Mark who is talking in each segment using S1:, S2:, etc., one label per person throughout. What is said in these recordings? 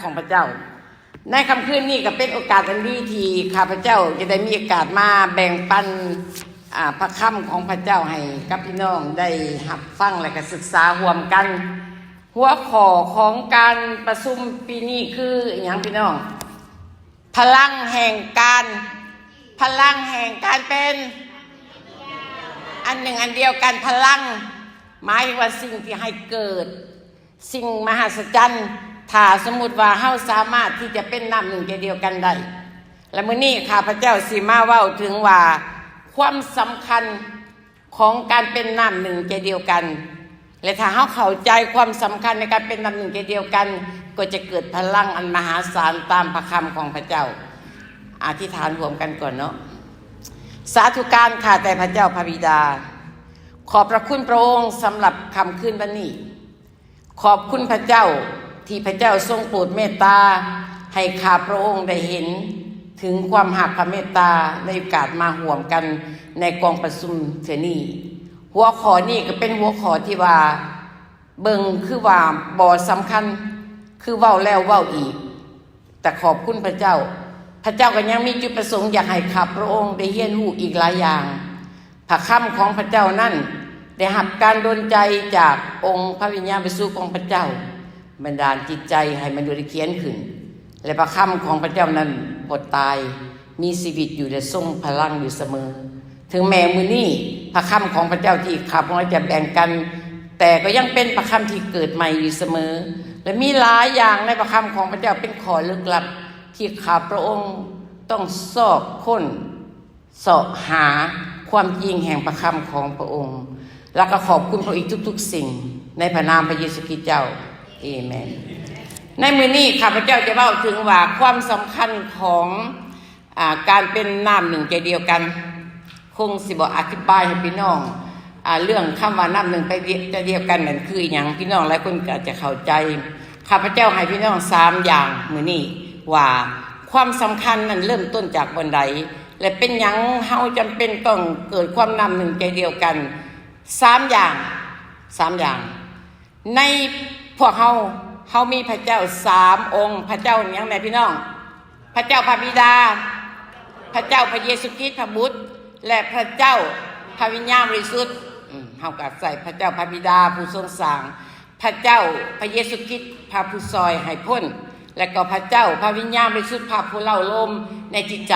S1: ของพระเจ้าในค่ำคืนนี้ก็เป็นโอกาสอันดีที่ข้าพเจ้าจะได้มีโอกาสมาแบ่งปันพระค่ำของพระเจ้าให้กับพี่น้องได้หับฟังและก็ศึกษาร่วมกันหัวข้อของการประชุมปีนี้คืออย่างพี่น้องพลังแห่งการเป็นอันหนึ่งอันเดียวกันพลังหมายถึงว่าสิ่งที่ให้เกิดสิ่งมหัศจรรย์ถ้าสมมุติว่าเฮาสามารถที่จะเป็นน้ำหนึ่งใจเดียวกันได้และมื้อนี้ข้าพเจ้าสิมาเว้าถึงว่าความสำคัญของการเป็นน้ำหนึ่งใจเดียวกันและถ้าเฮาเข้าใจความสำคัญในการเป็นน้ำหนึ่งใจเดียวกันก็จะเกิดพลังอันมหาศาลตามพระคำของพระเจ้าอธิษฐานรวมกันก่อนเนาะสาธุการข้าแต่พระเจ้าพระบิดาขอบพระคุณพระองค์สำหรับค่ำคืนวันนี้ขอบคุณพระเจ้าที่พระเจ้าทรงโปรดเมตตาให้ข้าพระองค์ได้เห็นถึงความหักพระเมตตาในโอกาสมาห่วมกันในกองประชุมเทนี้หัวข้อนี้ก็เป็นหัวข้อที่ว่าเบิ่งคือว่าบ่สำคัญคือเว้าแล้วเว้าอีกแต่ขอบคุณพระเจ้าก็ยังมีจุดประสงค์อยากให้ข้าพระองค์ได้เรียนรู้อีกหลายอย่างพระคำของพระเจ้านั่นได้รับการดลใจจากองค์พระวิญญาณบริสุทธิ์ของพระเจ้าบันดาลจิตใจให้มันได้เขียนขึ้นและพระคำของพระเจ้านั้นบ่ตายมีชีวิตอยู่และทรงพลังอยู่เสมอถึงแม้มื้อนี้พระคำของพระเจ้าที่ข้าพระองค์จะแบ่งกันแต่ก็ยังเป็นพระคำที่เกิดใหม่อยู่เสมอและมีหลายอย่างในพระคำของพระเจ้าเป็นข้อลึกลับที่ข้าพระองค์ต้องสอบค้นเสาะหาความจริงแห่งพระคำของพระองค์แล้วก็ขอบคุณพระองค์อีกทุกๆสิ่งในพระนามพระเยซูคริสต์เจ้าเอเมนในมื้อนี้ข้าพเจ้าจะเล่าถึงว่าความสำคัญของการเป็นน้ำหนึ่งใจเดียวกันคงสิบ่อธิบายให้พี่น้องเรื่องคำว่าน้ำหนึ่งใจเดียวกันนั่นคืออย่างพี่น้องหลายคนก็อาจจะเข้าใจข้าพเจ้าให้พี่น้อง3อย่างมื้อนี้ว่าความสำคัญนั้นเริ่มต้นจากบนใดและเป็นหยังเฮาจำเป็นต้องเกิดความน้ำหนึ่งใจเดียวกัน3อย่างในพวกเฮามีพระเจ้า3องค์พระเจ้าหยังแม่พี่น้องพระเจ้าพระบิดาพระเจ้าพระเยซูคริสต์พระบุตรและพระเจ้าพระวิญญาณบริสุทธิ์เฮาก็ใส่พระเจ้าพระบิดาผู้ทรงสร้างพระเจ้าพระเยซูคริสต์พระผู้ซอยให้พ้นและก็พระเจ้าพระวิญญาณบริสุทธิ์พระผู้เล่าลมในจิตใจ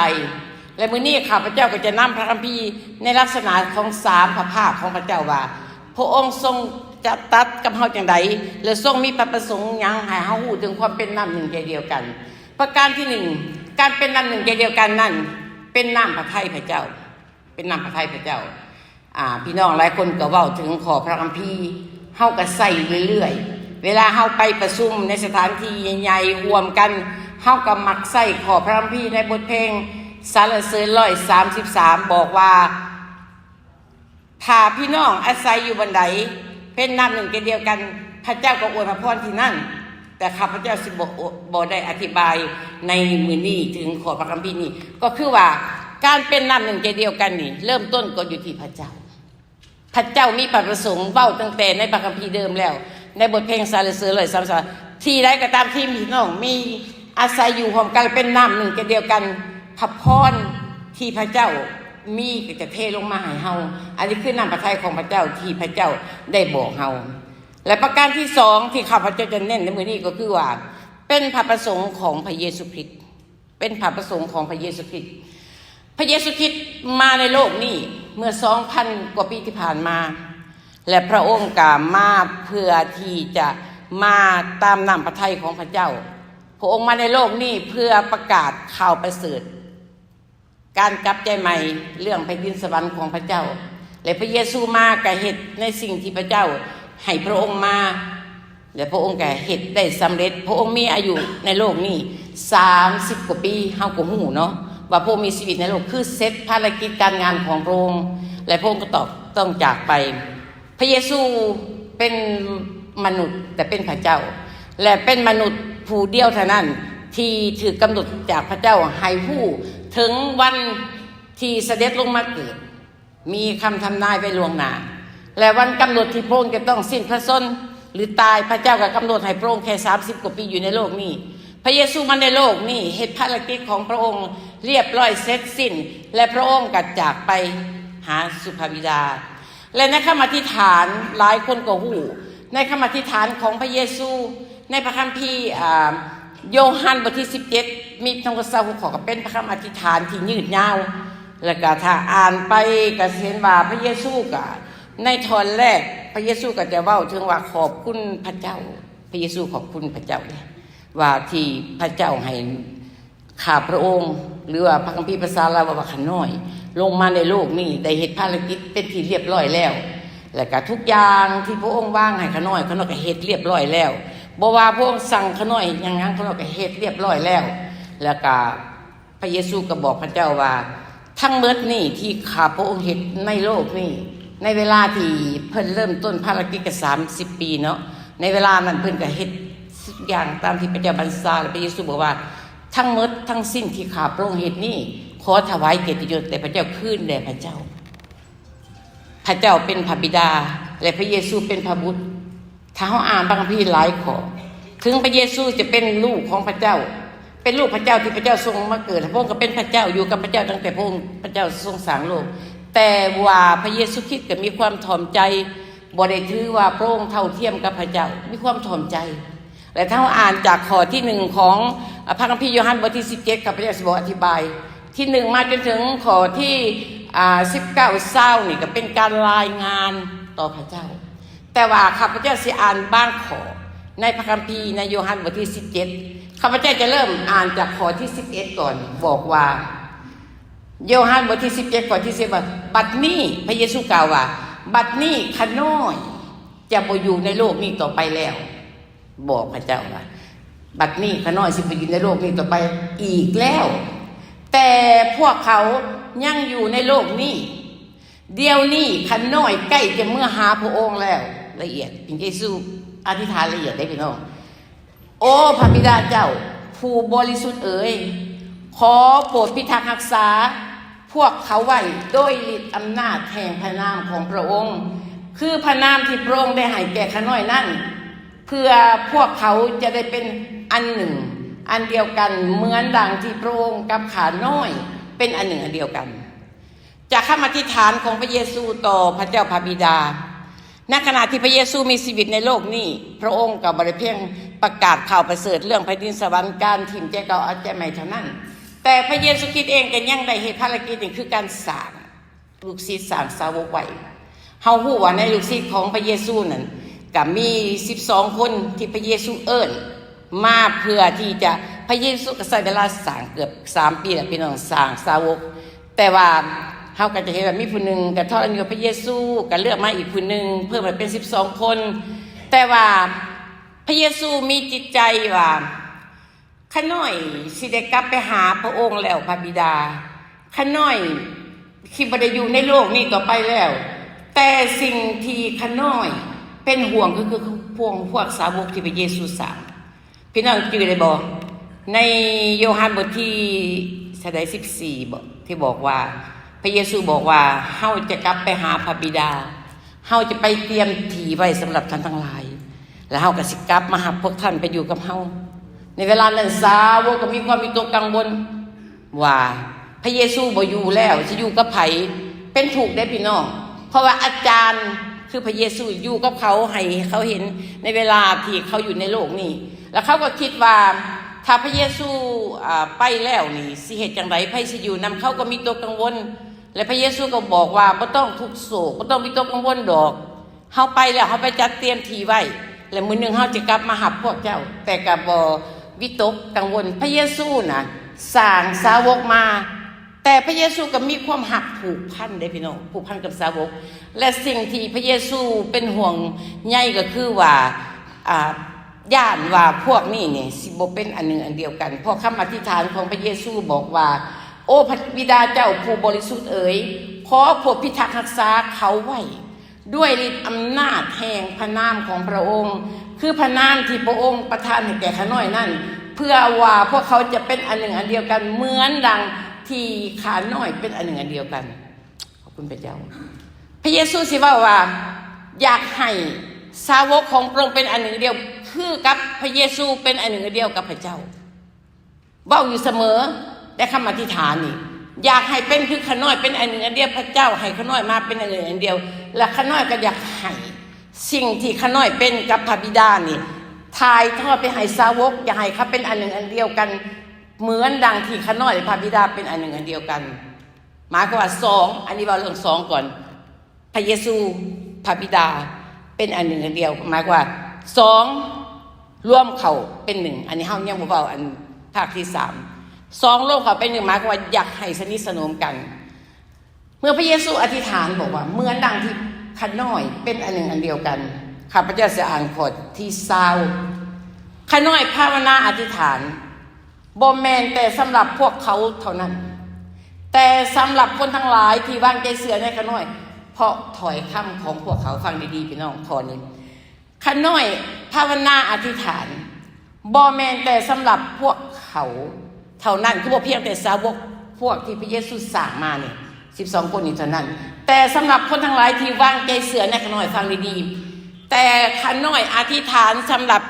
S1: และมื้อนี้ข้าพเจ้าก็จะนำพระคัมภีร์ในลักษณะของ3พระภาคของพระเจ้าว่าพระองค์ทรงจะตัดกับเฮาจังไดและทรงมีพระประสงค์หยังให้เฮารู้ถึงความเป็นน้ำหนึ่งใจเดียวกันประการที่1การเป็นน้ำหนึ่งใจเดียวกันนั่นเป็นน้ำพระทัยพระเจ้าเป็นน้ำพระทัยพระเจ้าพี่น้องหลายคนก็เว้าถึงขอพระคัมภีร์เฮาก็ใส่เรื่อยๆเวลาเฮาไปประชุมในสถานที่ใหญ่ๆรวมกันเฮาก็มักใส่ขอพระคัมภีร์ในบทเพลงสรรเสริญ133บอกว่าถ้าพี่น้องอาศัยอยู่บนใดเป็นน้ำหนึ่งใจเดียวกันพระเจ้าก็อวยพรที่นั่นแต่ข้าพเจ้าสิบ่ได้อธิบายในมื้อนี้ถึงขอพระคัมภีร์นี้ก็คือว่าการเป็นน้ำหนึ่งใจเดียวกันนี่เริ่มต้นก็อยู่ที่พระเจ้ามีพระประสงค์เว้าตั้งแต่ในพระคัมภีร์เดิมแล้วในบทเพลงสรรเสริญ133ที่ใดก็ตามที่พี่น้องมีอาศัยอยู่พร้อมกันเป็นน้ำหนึ่งใจเดียวกันพระพรที่พระเจ้ามีก็จะเทลงมาให้เฮาอันนี้คือน้ำพระทัยของพระเจ้าที่พระเจ้าได้บอกเฮาและประการที่2ที่ข้าพเจ้าจะเน้นในมื้อนี้ก็คือว่าเป็นพระประสงค์ของพระเยซูคริสต์เป็นพระประสงค์ของพระเยซูคริสต์พระเยซูคริสต์มาในโลกนี้เมื่อ 2,000 กว่าปีที่ผ่านมาและพระองค์ก็มาเพื่อที่จะมาตามน้ำพระทัยของพระเจ้าพระองค์มาในโลกนี้เพื่อประกาศข่าวประเสริฐการกลับใจใหม่เรื่องแผ่นดินสวรรค์ของพระเจ้าและพระเยซูมาก็เฮ็ดในสิ่งที่พระเจ้าให้พระองค์มาและพระองค์ก็เฮ็ดได้สำเร็จพระองค์มีอายุในโลกนี้30 กว่าปีเฮาก็ฮู้เนาะว่าพระองค์มีชีวิตในโลกคือเสร็จภารกิจการงานของพระองค์และพระองค์ก็ต้องจากไปพระเยซูเป็นมนุษย์แต่เป็นพระเจ้าและเป็นมนุษย์ผู้เดียวเท่านั้นที่ถือกำหนดจากพระเจ้าให้ผู้ถึงวันที่เสด็จลงมาเกิดมีคำทำนายไว้ล่วงหน้าและวันกำหนดที่พระองค์จะต้องสิ้นพระชนม์หรือตายพระเจ้าก็กำหนดให้พระองค์แค่30 กว่าปีอยู่ในโลกนี้ พระเยซูมาในโลกนี่เฮ็ดภารกิจของพระองค์เรียบร้อยเสร็จสิ้นและพระองค์ก็จากไปหาสุภบิดาและในคำอธิษฐานหลายคนก็ฮู้ในคำอธิษฐานของพระเยซูในพระคัมภีร์โยฮันบทที่17มีทั้งหมด26ข้อก็เป็นพระคำอธิษฐานที่ยืดยาวแล้วก็ถ้าอ่านไปก็เห็นว่าพระเยซูก็ในตอนแรกพระเยซูก็จะเว้าถึงว่าขอบคุณพระเจ้าพระเยซูขอบคุณพระเจ้าว่าที่พระเจ้าให้ข้าพระองค์หรือว่าพระคัมภีร์ภาษาลาวว่าข้าน้อยลงมาในโลกนี้ได้เฮ็ดภารกิจเป็นที่เรียบร้อยแล้วแล้วก็ทุกอย่างที่พระองค์วางให้ข้าน้อยก็เฮ็ดเรียบร้อยแล้วบ่ว่าพระองค์สั่งข้าน้อยหยังข้าน้อยก็เฮ็ดเรียบร้อยแล้วแล้วก็พระเยซูก็บอกพระเจ้าว่าทั้งหมดนี่ที่ข้าพระองค์เฮ็ดในโลกนี้ในเวลาที่เพิ่นเริ่มต้นภารกิจก็30 ปีเนาะในเวลานั้นเพิ่นก็เฮ็ดทุกอย่างตามที่พระเจ้าบัญชาและพระเยซูบอกว่าทั้งหมดทั้งสิ้นที่ข้าพระองค์เฮ็ดนี่ขอถวายเกียรติยศแต่พระเจ้าคืนแด่พระเจ้าพระเจ้าเป็นพระบิดาและพระเยซูเป็นพระบุตรถ้าเฮาอ่านพระคัมภีร์หลายข้อถึงพระเยซูจะเป็นลูกของพระเจ้าเป็นลูกพระเจ้าที่พระเจ้าทรงมาเกิดพระองค์ก็เป็นพระเจ้าอยู่กับพระเจ้าตั้งแต่พระองค์พระเจ้าทรงสร้างโลกแต่ว่าพระเยซูคริสต์ก็มีความถ่อมใจบ่ได้ถือว่าพระองค์เท่าเทียมกับพระเจ้ามีความถ่อมใจและถ้าเราอ่านจากข้อที่1ของพระคัมภีร์โยฮันบทที่17ครับพระเจ้าสิบอกอธิบายที่1มาจนถึงข้อที่19 20นี่ก็เป็นการรายงานต่อพระเจ้าแต่ว่าข้าพเจ้าสิอ่านบางข้อในพระคัมภีร์ในโยฮันบทที่17ข้าพเจ้าจะเริ่มอ่านจากข้อที่11ก่อนบอกว่าโยฮันบทที่17ข้อที่10ว่าบัดนี้พระเยซูกล่าวว่าบัดนี้ข้าน้อยจะบ่อยู่ในโลกนี้ต่อไปแล้วบอกพระเจ้าว่าบัดนี้ข้าน้อยสิไปอยู่ในโลกนี้ต่อไปอีกแล้วแต่พวกเขายังอยู่ในโลกนี้เดี๋ยวนี้ข้าน้อยใกล้จะเมื่อหาพระองค์แล้วละเอียดพระเยซูอธิษฐานละเอียดได้พี่น้องโอ้พระบิดาเจ้าผู้บริสุทธิ์เอ๋ยขอโปรดพิทักษ์รักษาพวกเขาไว้โดยฤทธิ์อำนาจแห่งพระนามของพระองค์คือพระนามที่พระองค์ได้ให้แก่ข้าน้อยนั่นเพื่อพวกเขาจะได้เป็นอันหนึ่งอันเดียวกันเหมือนดังที่พระองค์กับข้าน้อยเป็นอันหนึ่งอันเดียวกันจากคำอธิษฐานของพระเยซูต่อพระเจ้าพระบิดาณขณะที่พระเยซูมีชีวิตในโลกนี้พระองค์ก็บ่ได้เพียงประกาศข่าวประเสริฐเรื่องแผ่นดินสวรรค์การถิ่มใจเก่าอาจจะไม่เท่านั้นแต่พระเยซูคริสต์เองก็ยังได้เฮ็ดภารกิจนึงคือการสร้างลูกศิษย์สร้างสาวกไว้เฮาฮู้ว่าในลูกศิษย์ของพระเยซูนั้นก็มี12คนที่พระเยซูเอิ้นมาเพื่อที่จะพระเยซูก็ใช้เวลาสร้างเกือบ3 ปีแล้วพี่น้องสร้างสาวกแต่ว่าเฮาก็จะเห็นว่ามีผู้หนึ่งก็ทอดอยู่กับพระเยซูก็เลือกมาอีกผู้หนึ่งเพิ่มมาเป็น12คนแต่ว่าพระเยซูมีจิตใจว่าข้าน้อยสิได้กลับไปหาพระองค์แล้วพระบิดาข้าน้อยคิดบ่ได้อยู่ในโลกนี้ต่อไปแล้วแต่สิ่งที่ข้าน้อยเป็นห่วงก็คือพวกสาวกที่พระเยซูสร้างพี่น้องจื่อได้บ่ในโยฮันบทที่14บ่ที่บอกว่าพระเยซูบอกว่าเฮาจะกลับไปหาพระบิดาเฮาจะไปเตรียมที่ไว้สำหรับท่านทั้งหลายแล้วเฮาก็สิกลับมาหาพวกท่านไปอยู่กับเฮาในเวลานั้นสาวกก็มีความวิตกกังวลว่าพระเยซูบ่อยู่แล้วจะอยู่กับไผเป็นถูกได้พี่น้องเพราะว่าอาจารย์คือพระเยซูอยู่กับเขาให้เขาเห็นในเวลาที่เขาอยู่ในโลกนี้แล้วเขาก็คิดว่าถ้าพระเยซูไปแล้วนี่สิเฮ็ดจังไดไผสิอยู่นำเขาก็มีตัวกังวลและพระเยซูก็บอกว่าบ่ต้องทุกข์โศกบ่ต้องมีตัวกังวลดอกเฮาไปแล้วเฮาไปจัดเตรียมที่ไว้แล้วมื้อนึงเฮาจะกลับมาหาพวกเจ้าแต่ก็บ่วิตกกังวลพระเยซูน่ะสร้างสาวกมาแต่พระเยซูก็มีความหักผูกพันได้พี่น้องผูกพันกับสาวกและสิ่งที่พระเยซูเป็นห่วงใหญ่ก็คือว่าย่านว่าพวกนี้เนี่ยสิบ่เป็นอันหนึ่งอันเดียวกันเพราะคำอธิษฐานของพระเยซูบอกว่าโอ้พระบิดาเจ้าผู้บริสุทธิ์เอ๋ยขอโปรดพิทักษ์รักษาเขาไว้ด้วยฤทธิ์อำนาจแห่งพระนามของพระองค์คือพระนามที่พระองค์ประทานให้แก่ข้าน้อยนั่นเพื่อว่าพวกเขาจะเป็นอันหนึ่งอันเดียวกันเหมือนดังที่ข้าน้อยเป็นอันหนึ่งอันเดียวกันขอบคุณพระเจ้าพระเยซูสิว่าอยากให้สาวกของพระองค์เป็นอันหนึ่งเดียวคือกับพระเยซูเป็นอันหนึ่งเดียวกับพระเจ้า เว้าอยู่เสมอแต่คำอธิษฐานนี่อยากให้เป็นคือข้าน้อยเป็นอันหนึ่งอันเดียวพระเจ้าให้ข้าน้อยมาเป็นอันหนึ่งอันเดียวและข้าน้อยก็อยากให้สิ่งที่ข้าน้อยเป็นกับพระบิดานี่ทายทอดไปให้สาวกอยากให้เขาเป็นอันหนึ่งอันเดียวกันเหมือนดังที่ข้าน้อยพระบิดาเป็นอันหนึ่งอันเดียวกันหมายความว่าสองอันนี้เราเรื่องสองก่อนพระเยซูพระบิดาเป็นอันหนึ่งอันเดียวหมายความว่าสองร่วมเขาเป็นหนึ่งอันนี้เฮายังบ่เว้าอันภาคที่สามสองร่วมเขาเป็นหนึ่งหมายความว่าอยากให้สนิทสนมกันเมื่อพระเยซูอธิษฐานบอกว่าเหมือนดังที่ข้าน้อยเป็นอันหนึ่งอันเดียวกันข้าพเจ้าจะอ่านข้อที่20ข้าน้อยภาวนาอธิษฐานบ่แม่นแต่สำหรับพวกเขาเท่านั้นแต่สำหรับคนทั้งหลายที่วางใจเสื่อในข้าน้อยเพราะถอยคำของพวกเขาฟังดีๆพี่น้องข้อนี้ข้าน้อยภาวนาอธิษฐานบ่แม่นแต่สำหรับพวกเขาเท่านั้นคือบ่เพียงแต่สาวกพวกที่พระเยซูสร้างมาเนี่ย12คนนี้เท่านั้นแต่สำหรับคนทั้งหลายที่วางใจเสื่อในข้าน้อยฟังดีๆแต่ข้าน้อยอธิษฐานสำหรับ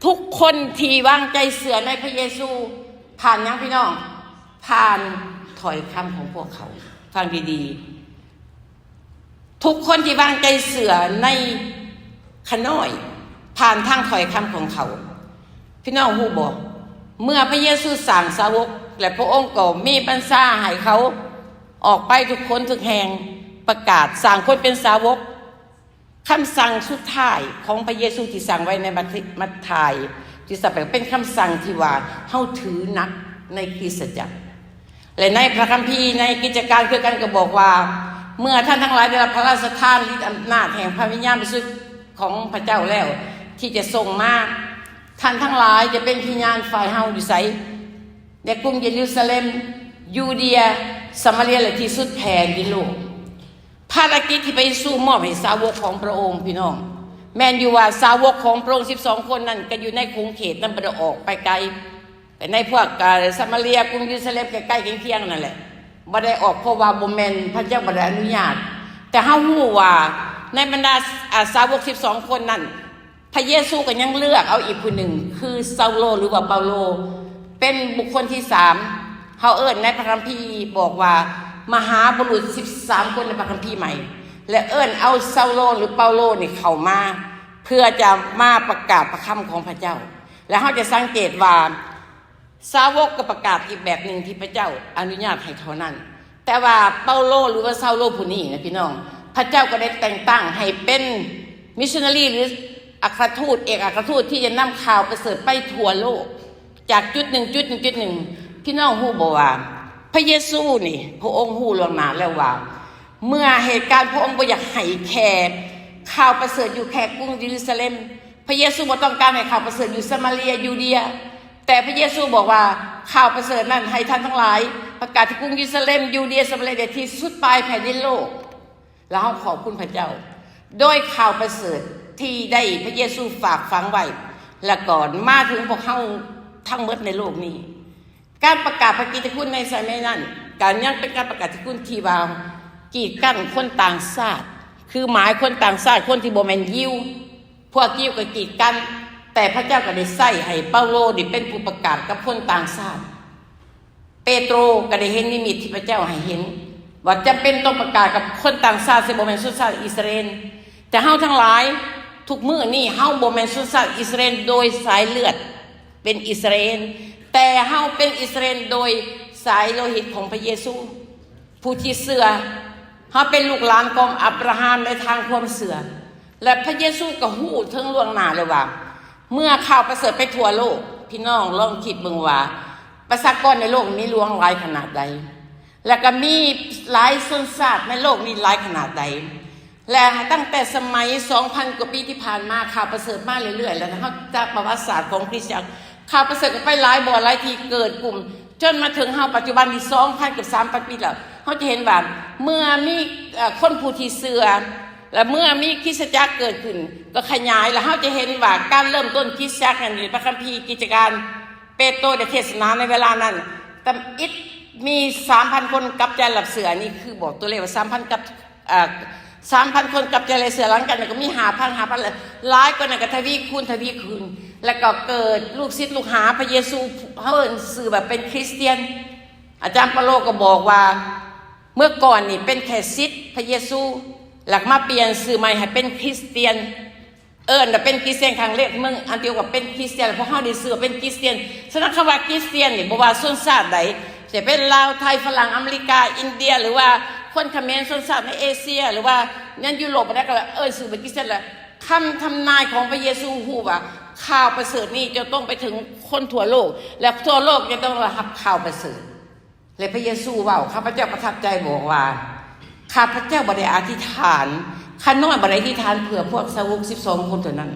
S1: ทุกคนที่วางใจเสื่อในพระเยซูผ่านยังพี่น้องผ่านถอยคำของพวกเขาฟังดีๆทุกคนที่วางใจเสื่อในข้าน้อยผ่านทางถอยคำของเขาพี่น้องฮู้บ่เมื่อพระเยซูสั่งสาวกและพระองค์ก็มีบัญชาให้เขาออกไปทุกคนทุกแห่งประกาศสั่งคนเป็นสาวกคำสั่งสุดท้ายของพระเยซูที่สั่งไว้ในมัทธิวที่สั่งเป็นคำสั่งที่ว่าเฮาถือนักในคริสตจักรและในพระคัมภีร์ในกิจการคือกันก็บอกว่าเมื่อท่านทั้งหลายได้รับพระราชทานฤทธิ์อำนาจแห่งพระวิญญาณบริสุทธิ์ของพระเจ้าแล้วที่จะส่งมาท่านทั้งหลายจะเป็นพยานฝ่ายเฮาอยู่ไสในกรุงเยรูซาเล็มยูเดียสมาเรียและที่สุดแผ่นดินโลกภารกิจที่ไปสู่มอบให้สาวกของพระองค์พี่น้องแม่นอยู่ว่าสาวกของพระองค์12คนนั้นก็อยู่ในคงเขตนั้นบ่ได้ออกไปไกลแต่ในพวกสมาเรียกรุงเยรูซาเล็มใกล้ๆเคียงๆนั่นแหละบ่ได้ออกเพราะว่าบ่แม่นพระเจ้าบ่ได้อนุญาตแต่เฮาฮู้ว่าในบรรดาสาวก12คนนั้นพระเยซูก็ยังเลือกเอาอีกผู้หนึ่งคือซาโลหรือว่าเปาโลเป็นบุคคลที่3เฮาเอิ้นในพระคัมภีร์บอกว่ามหาบุรุษ13คนในพระคัมภีร์ใหม่และเอิ้นเอาซาโลหรือเปาโลนี่เข้ามาเพื่อจะมาประกาศพระคำของพระเจ้าและเฮาจะสังเกตว่าสาวกก็ประกาศอีกแบบหนึ่งที่พระเจ้าอนุญาตให้เท่านั้นแต่ว่าเปาโลหรือว่าซาโลผู้นี้นะพี่น้องพระเจ้าก็ได้แต่งตั้งให้เป็นมิชชันนารีหรืออัครทูตเอกอัครทูตที่จะนำข่าวประเสริฐไปทั่วโลกจากจุดหนึ่งพี่น้องฮู้บ่ว่าพระเยซูนี่พระองค์ฮู้ล่วงหน้าแล้วว่าเมื่อเหตุการณ์พระองค์บ่อยากให้แค่ข่าวประเสริฐอยู่แค่กรุงเยรูซาเล็มพระเยซูบ่ต้องการให้ข่าวประเสริฐอยู่สมาเรียยูเดียแต่พระเยซูบอกว่าข่าวประเสริฐนั้นให้ท่านทั้งหลายประกาศที่กรุงเยรูซาเล็มยูเดียสมาเรียที่สุดปลายแผ่นดินโลกแล้วเฮาขอบคุณพระเจ้าโดยข่าวประเสริฐที่ได้พระเยซูฝากฝังไว้และก่อนมาถึงพวกเฮาทั้งหมดในโลกนี้การประกาศพระกิตติคุณในสมัยนั้นการยังเป็นการประกาศที่คุณที่ว่ากีดกั้นคนต่างชาติคือหมายคนต่างชาติคนที่บ่แม่นยิวพวกยิวก็กีดกันแต่พระเจ้าก็ได้ใส่ให้เปาโลนี่เป็นผู้ประกาศกับคนต่างชาติเปโตรก็ได้เห็นนิมิตที่พระเจ้าให้เห็นว่าจำเป็นต้องประกาศกับคนต่างชาติซึ่งบ่แม่นชนชาติอิสราเอลแต่เฮาทั้งหลายทุกมื้อนี้เฮาบ่แม่นชนชาติอิสราเอลโดยสายเลือดเป็นอิสราเอลแต่เฮาเป็นอิสราเอลโดยสายโลหิตของพระเยซูผู้ที่เชื่อเฮาเป็นลูกหลานของอับราฮัมในทางความเชื่อและพระเยซูก็ฮู้ถึงล่วงหน้าเลยว่าเมื่อข่าวประเสริฐไปทั่วโลกพี่น้องลองคิดเบิ่งว่าประชากรในโลกนี้ล้วนหลายขนาดใดและก็มีหลายชนชาติในโลกนี้หลายขนาดใดและตั้งแต่สมัย 2,000 กว่าปีที่ผ่านมาข่าวประเสริฐมาเรื่อยๆแล้วเขาจากประวัติศาสตร์ของคริสตจักรข่าวประเสริฐก็ไปหลายบ่อหลายทีเกิดกลุ่มจนมาถึงเฮาปัจจุบันที่ 2,000 กับ 3,000 ปีแล้วเขาจะเห็นว่าเมื่อมีคนผู้ที่เชื่อและเมื่อมีคริสตจักรเกิดขึ้นก็ขยายแล้วเฮาจะเห็นว่าการเริ่มต้นคริสตจักรในพระคัมภีร์กิจการเปโตรได้เทศนาในเวลานั้นแต่อิฐมี 3,000 คนกลับใจรับเชื่อนี่คือบอกตัวเลขว่า 3,000 กับ3,000 คนกลับใจรับเชื่อหลังกันก็มี 5,000 เลยหลายกว่านั้นก็ทวีคูณ แล้วก็เกิดลูกศิษย์ลูกหาพระเยซูเขาเอิ้นสื่อแบบเป็นคริสเตียนอาจารย์เปาโลก็บอกว่าเมื่อก่อนนี่เป็นแค่ศิษย์พระเยซูหลักมาเปลี่ยนสื่อใหม่ให้เป็นคริสเตียนแต่เป็นคริสเตียนครั้งแรกเมืองอันเดียวกับเป็นคริสเตียนเพราะเขาได้สื่อเป็นคริสเตียนฉะนั้นคำว่าคริสเตียนนี่บ่ว่าชนชาติใดจะเป็นลาวไทยฝรั่งอเมริกาอินเดียหรือว่าคนเขมรชนชาติในเอเชียหรือว่าในยุโรปอะไรก็สื่อเป็นคริสเตียนแหละคำทำนายของพระเยซูฮู้ว่าข่าวประเสริฐนี้จะต้องไปถึงคนทั่วโลกและทั่วโลกจะต้องรับข่าวประเสริฐและพระเยซูว่าข้าพเจ้าประทับใจบอกว่าข้าพเจ้าบ่ได้อธิษฐานข้าน้อยบ่ได้อธิษฐานเผื่อพวกสาวก12คนเท่านั้น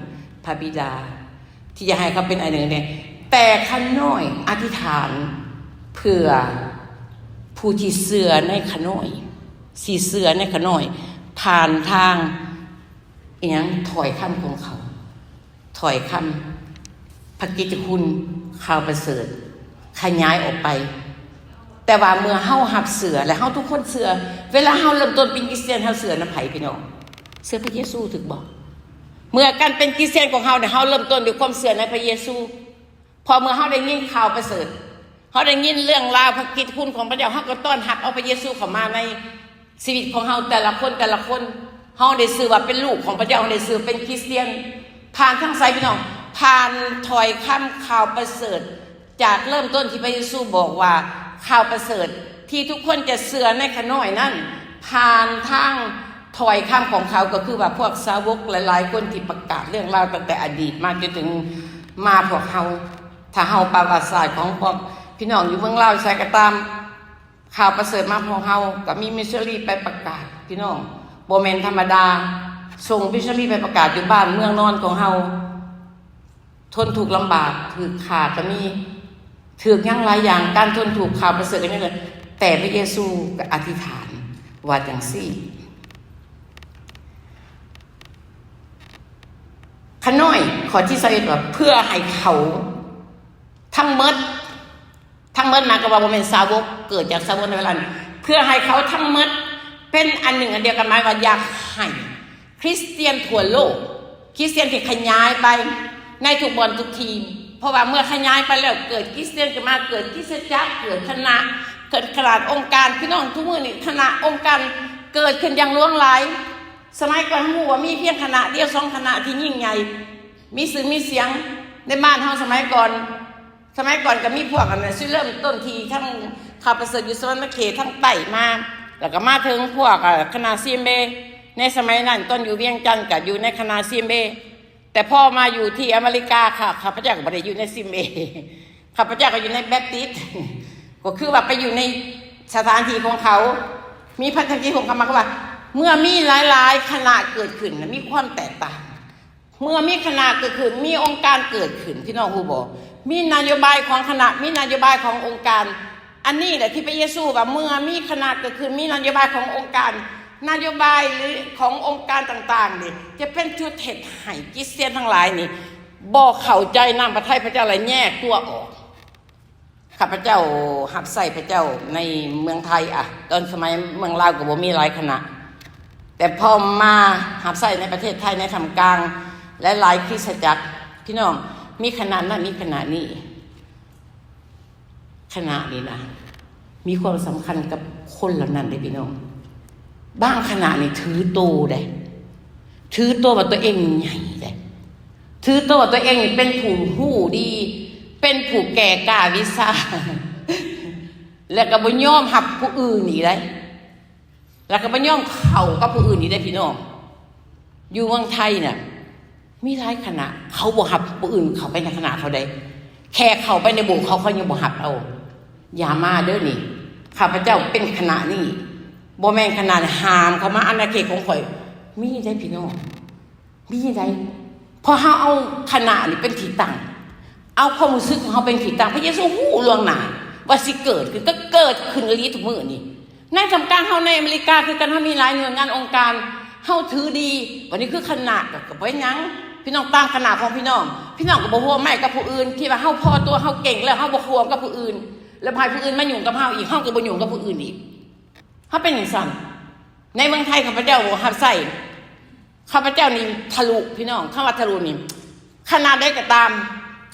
S1: พระบิดาที่จะให้เขาเป็นอันหนึ่งเนี่ยแต่ข้าน้อยอธิษฐานเผื่อผู้ที่เสือในข้าน้อยสีเสือในข้าน้อยผ่านทางอย่างถอยคำของเขาถอยคำพระกิตติคุณข่าวประเสริฐขยายออกไปแต่ว่าเมื่อเฮาหับเสือและเฮาทุกคนเสือเวลาเฮาเริ่มต้นเป็นคริสเตียนเฮาเสือน้ำไผ่พี่น้องเสือพระเยซูถึกบอกเมื่อการเป็นคริสเตียนของเฮาเนี่ยเฮาเริ่มต้นด้วยความเสือในพระเยซูพอเมื่อเฮาได้ยินข่าวประเสริฐเฮาได้ยินเรื่องราวพระกิตติคุณของพระเจ้าเฮาก็ต้อนรับเอาพระเยซูเข้ามาในชีวิตของเฮาแต่ละคนเฮาได้สื่อว่าเป็นลูกของพระเจ้าเฮาได้สื่อเป็นคริสเตียนผ่านทั้งสายพี่น้องผ่านถอยคำข่าวประเสริฐจากเริ่มต้นที่พระเยซูบอกว่าข่าวประเสริฐที่ทุกคนจะเสือในขน้อยนั่นผ่านทางถอยคำของเขาก็คือว่าพวกสาวกหลายๆคนที่ประกาศเรื่องราวตั้งแต่อดีตมาจนถึงมาพวกเขาถ้าเฮาประวัติศาสตร์ของพวกพี่น้องอยู่เมืองลาวใส่กระตามข่าวประเสริฐมาพวกเฮาก็มีมิชชันนารีไปประกาศพี่น้องบ่แม่นธรรมดาส่งมิชชันนารีไปประกาศอยู่บ้านเมืองนอนของเฮาทนถูกลำบากถือขาดก็มีถือยังหลายอย่างการทนถูกข่าวประเสริฐกันนี่เลยแต่พระเยซูก็อธิษฐานว่าจังซี่ขน้อยขอที่21ว่าเพื่อให้เขาทั้งหมดมาก็ว่าบ่แม่นสาวกเกิดจากสาวกในเวลานั้นเพื่อให้เขาทั้งหมดเป็นอันหนึ่งอันเดียวกันหมายว่าอยากให้คริสเตียนทั่วโลกคริสเตียนที่ขยายไปในทุกบอนทุกทีมเพราะว่าเมื่อขยายไปแล้วเกิดคริสเตียนขึ้นมาเกิดคริสตจักรเกิดคณะเกิดขนาดองค์การพี่น้องทุกมื้อนี่คณะองค์การเกิดขึ้นอย่างล้นหลายสมัยก่อนฮู้ว่ามีเพียงคณะเดียว2คณะที่ยิ่งใหญ่มีชื่อมีเสียงในบ้านเฮาสมัยก่อนก็มีพวกอันนั้นสิเริ่มต้นที่ทั้งข่าวประเสริฐอยู่สวรรค์เขตทั้งใต้มาแล้วก็มาถึงพวกคณะซีเมในสมัยนั้นต้นอยู่เวียงจันทร์ก็อยู่ในคณะซีเมแต่พ่อมาอยู่ที่อเมริกาค่ะข้าพเจ้าก็ไม่ได้อยู่ในซิมเอข้าพเจ้าก็อยู่ในแบปติสต์ก็คือว่าไปอยู่ในสถานที่ของเขามีพันธกิจของเขามาว่าเมื่อมีหลายๆคณะเกิดขึ้นมีความแตกต่างเมื่อมีคณะเกิดขึ้นมีองค์การเกิดขึ้นพี่น้องฮู้บ่มีนโยบายของคณะมีนโยบายขององค์การอันนี้แหละที่พระเยซูว่าเมื่อมีคณะเกิดขึ้นมีนโยบายขององค์การนโยบายหรือขององค์การต่างๆนี่จะเป็นจุดเห็ดให้คริสเตียนทั้งหลายนี่บอกเข้าใจนำพระทัยพระเจ้าอะไรแยกตัวออกข้าพเจ้าหับใส่พระเจ้าในเมืองไทยตอนสมัยเมืองลาวก็บ่มีหลายคณะแต่พอมาหับใส่ในประเทศไทยในทำกลางและหลายคริสตจักรพี่น้องมีคณะนั้นมีคณะนี้คณะนี้นะมีความสำคัญกับคนเหล่านั้นเลยพี่น้องบางขณะนี่ถือโตได้ถือโตว่าตัวเองใหญ่ได้ถือโตว่าตัวเองนี่เป็นผู้หู้ดีเป็นผู้แก่กล้าวิชาแล้วก็บ่ยอมหับผู้อื่นนี่ได้แล้วก็บ่ยอมเข้ากับผู้อื่นนี่ได้พี่น้องอยู่เมืองไทยน่ะมีหลายคณะเขาบ่หับผู้อื่นเข้าไปในคณะเขาได้แค่เข้าไปในโบสถ์เขายังบ่หับเอาอย่ามาเด้อนี่ข้าพเจ้าเป็นคณะนี่บ่แม่นขนาดหามเขามาอาณาเขตของข่อยมีได้พี่น้องมีได้พอเฮาเอาคณะนี่เป็นที่ตั้งเอาความรู้สึกของเฮาเป็นที่ตั้งพระเยซูฮู้ล่วงหน้าว่าสิเกิดขึ้นก็เกิดขึ้นอีหลีทุกมื้อนี่ในทำการเฮาในอเมริกาคือกันเฮามีหลายหน่วยงานองค์การเฮาถือดีวันนี้คือคณะก็บ่หยังพี่น้องตามคณะของพี่น้องก็บ่ฮู้ไม่กับผู้อื่นที่ว่าเฮาพอตัวเฮาเก่งแล้วเฮาบ่ควรกับผู้อื่นแล้วพายผู้อื่นมายุ่งกับเฮาอีกเฮาก็บ่ยุ่งกับผู้อื่นอีกเขาเป็นอย่างสั้นในเมืองไทยข้าพเจ้าหับใส่ข้าพเจ้านี่ทะลุพี่น้องคำว่าทะลุนี่ขนาดได้ก็ตาม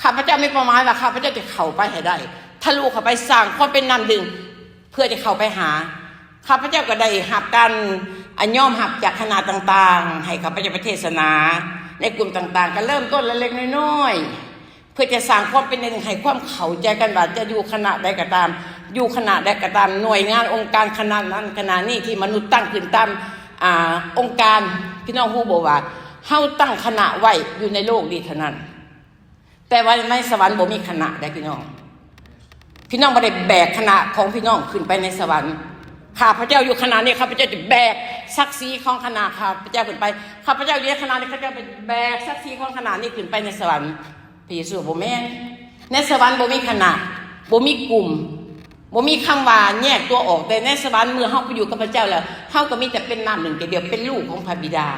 S1: ข้าพเจ้าไม่ประมาณว่าข้าพเจ้าจะเข้าไปให้ได้ทะลุเข้าไปสร้างความเป็นน้ำดึงเพื่อจะเข้าไปหาข้าพเจ้าก็ได้หับการย่อมหับจากคณะต่างๆให้ข้าพเจ้าไปเทศนาในกลุ่มต่างๆก็เริ่มต้นเล็กๆน้อยๆเพื่อจะสร้างความเป็นหนึ่งให้ความเข้าใจกันว่าจะอยู่คณะใดก็ตามอยู่คณะใดก็ตามหน่วยงานองค์การคณะนั้นคณะนี้ที่มนุษย์ตั้งขึ้นตามองค์การพี่น้องฮู้บ่ว่าเฮาตั้งคณะไว้อยู่ในโลกนี้เท่านั้นแต่ว่าในสวรรค์บ่มีคณะได้พี่น้องบ่ได้แบกคณะของพี่น้องขึ้นไปในสวรรค์ข้าพเจ้าอยู่คณะนี้ข้าพเจ้าจะแบกศักดิ์ศรีของคณะข้าพเจ้าขึ้นไปข้าพเจ้าอยู่ในคณะนี้ข้าพเจ้าไปแบกศักดิ์ศรีของคณะนี้ขึ้นไปในสวรรค์พระเยซูบ่แม่นในสวรรค์บ่มีคณะบ่มีกลุ่มบ่มีคำว่าแยกตัวออกแต่ในสวรรค์เมื่อเฮาไปอยู่กับพระเจ้าแล้วเฮาก็มีแต่เป็นน้ำหนึ่งเดียวเป็นลูกของพระบิดา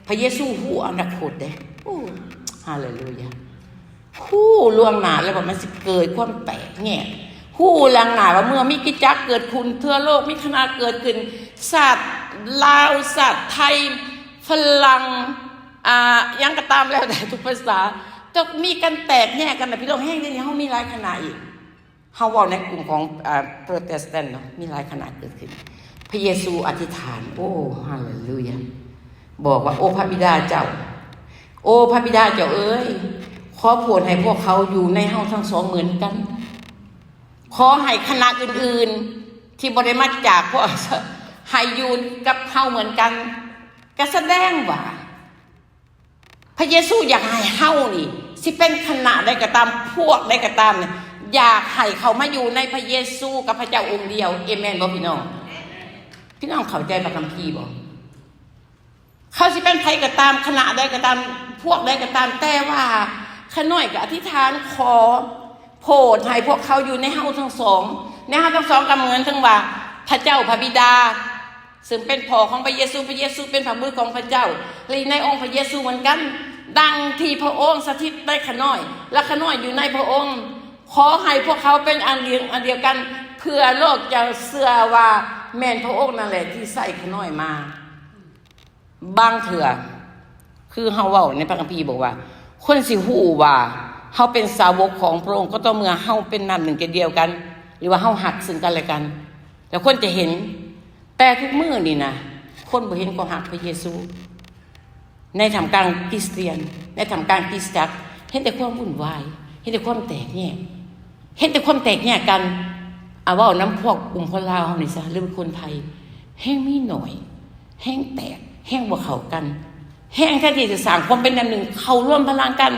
S1: พระเยซูฮู้อนาคตเด้ฮาเลลูยาฮู้ล่วงหน้าแล้วว่ามันสิเกิดความแตกแยกฮู้ล่วงหน้าว่าเมื่อมีกิจจักรเกิดขึ้นทั่วโลกมีคณะเกิดขึ้นชาติลาวชาติไทยฝรั่งยังก็ตามแล้วแต่ทุกภาษาจะมีกันแตกแยกกันนะพี่น้องแห้งเดี๋ยวนี้เฮามีหลายคณะอีกเฮาเว้าในกลุ่มของโปรเตสแตนต์เนาะมีหลายคณะเกิดขึ้นพระเยซูอธิษฐานโอ้ฮาเลลูยาบอกว่าโอ้พระบิดาเจ้าโอ้พระบิดาเจ้าเอ้ยขอโปรดให้พวกเขาอยู่ในเฮาทั้งสองเหมือนกันขอให้คณะอื่นๆที่บ่ได้มาจากพวกให้อยู่กับเฮาเหมือนกันก็แสดงว่าพระเยซูอยากให้เฮานี่สิเป็นคณะใดก็ตามพวกใดก็ตามเนี่ยอยากให้เขามาอยู่ในพระเยซูกับพระเจ้าองค์เดียวเอเมนบ่พี่น้องเข้าใจพระคัมภีร์บ่เขาสิเป็นใครก็ตามคณะใดก็ตามพวกใดก็ตามแต่ว่าข้าน้อยก็อธิษฐานขอโปรดให้พวกเขาอยู่ในเฮาทั้งสองในเฮาทั้งสองก็เหมือนทั้งว่าพระเจ้าพระบิดาซึ่งเป็นพ่อของพระเยซูพระเยซูเป็นพระบุตรของพระเจ้าและในองค์พระเยซูเหมือนกันดังที่พระองค์สถิตในข้าน้อยและข้าน้อยอยู่ในพระองค์ขอให้พวกเขาเป็นอันเดียวกันเพื่อโลกจะเชื่อว่าแม่นพระองค์นั่นแหละที่ใส่ข้าน้อยมาบางเถื่อคือเฮาเว้าในพระคัมภีร์บอกว่าคนสิฮู้ว่าเฮาเป็นสาวกของพระองค์ก็ต้องเมื่อเฮาเป็นน้ำหนึ่งเดียวกันหรือว่าเฮาหักซึ่งกันและกันแล้วคนจะเห็นแต่ทุกมื้อนี่นะคนบ่เห็นความหักพระเยซูในทำกลางคริสเตียนในทำกลางคริสตจักรเห็นแต่ความวุ่นวายเห็นแต่ความแตกแยกเห็นแต่ความแตกแยกกันว่าน้ำพวกกลุ่มคนลาวเฮานี่ซะหรือคนไทยแห้งมีหน่อยแห้งแตกแห้งบ่เข้ากันแห้งแท้ที่จะสร้างความเป็นอันหนึ่งเข้าร่วมพลังกัน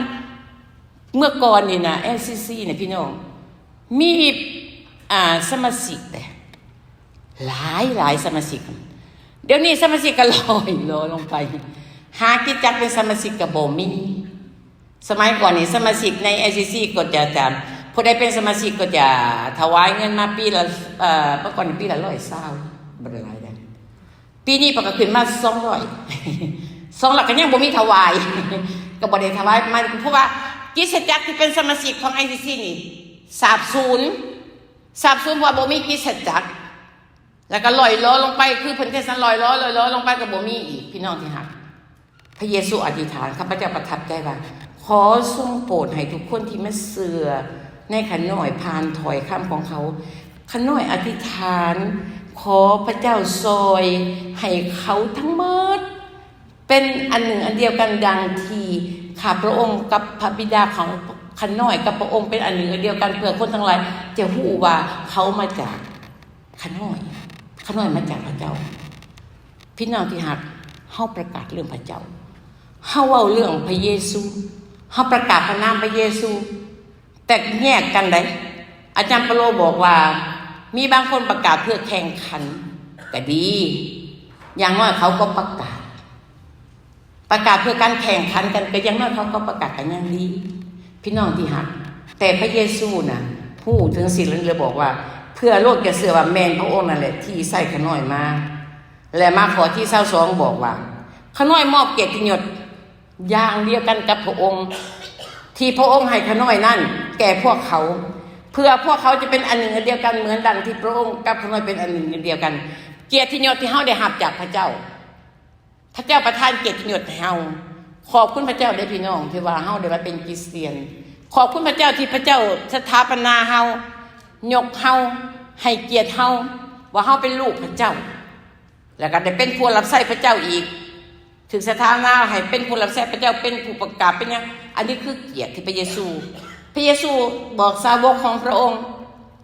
S1: เมื่อก่อนนี่นะ LCC เนี่ยพี่น้องมีสมาชิกแต่หลายสมาชิกเดี๋ยวนี้สมาชิกก็ลอยลงไปหากิจจักเป็นสมาชิกก็บ่มีสมัยก่อนนี่สมาชิกใน LCC ก็จะผู้ใดเป็นสมาชิกก็จะถวายเงินมาปีละเมื่อก่อนปีละ120บ่ได้หลายได้ปีนี้ปกติขึ้นมา200ก็ยังบ่มีถวายก็บ่ได้ถวายมันเพราะว่ากิจจักรที่เป็นสมาชิกของ ICC นี่สาบสูญเพราะบ่มีกิจจักรแล้วก็ลอยล้อลงไปคือเพิ่นเทศน์ลอยล้อลงไปก็บ่มีอีกพี่น้องที่รักพระเยซูอธิษฐานข้าพเจ้าประทับใจว่าขอทรงโปรดให้ทุกคนที่มาเชื่อในขันน้อยผ่านถอยคำของเขาขันน้อยอธิษฐานขอพระเจ้าซอยให้เขาทั้งหมดเป็นอันหนึ่งอันเดียวกันดังที่ข้าพระองค์กับพระบิดาของขันน้อยกับพระองค์เป็นอันหนึ่งอันเดียวกันเพื่อคนทั้งหลายจะรู้ว่าเขามาจากขันน้อยมาจากพระเจ้าพี่น้องที่รักเฮาประกาศเรื่องพระเจ้าเฮาเว้าเรื่องพระเยซูเฮาประกาศพระนามพระเยซูแต่แยกกันได้อาจารย์เปโลบอกว่ามีบางคนประกาศเพื่อแข่งขันก็ดีอย่างน้อยเขาก็ประกาศเพื่อการแข่งขันกันก็อย่างน้อยเขาก็ประกาศกันอย่างดีพี่น้องที่รักแต่พระเยซูน่ะพูดถึงสิ่งนั้นเลยบอกว่าเพื่อโลกจะเชื่อว่าแม่นพระองค์นั่นแหละที่ใส่ข้าน้อยมาและมาขอที่22บอกว่าข้าน้อยมอบเกียรติยศอย่างเดียวกันกับพระองค์ที่พระองค์ให้ข้าน้อยนั่นแก่พวกเขาเพื่อพวกเขาจะเป็นอันหนึ่งอันเดียวกันเหมือนดังที่พระองค์กับข้าน้อยเป็นอันหนึ่งอันเดียวกันเกียรติยศที่เฮาได้รับจากพระเจ้าประทานเกียรติยศให้เฮาขอบคุณพระเจ้าได้พี่น้องที่ว่าเฮาได้มาเป็นคริสเตียน ขอบคุณพระเจ้าที่พระเจ้าสถาปนาเฮายกเฮาให้เกียรติเฮาว่าเฮาเป็นลูกพระเจ้าแล้วก็ได้เป็นผู้รับใช้พระเจ้าอีกถึงสถานะให้เป็นผู้รับใช้พระเจ้าเป็นผู้ประกาศเป็นยังอันนี้คือเกียรติที่พระเยซูบอกสาวกของพระองค์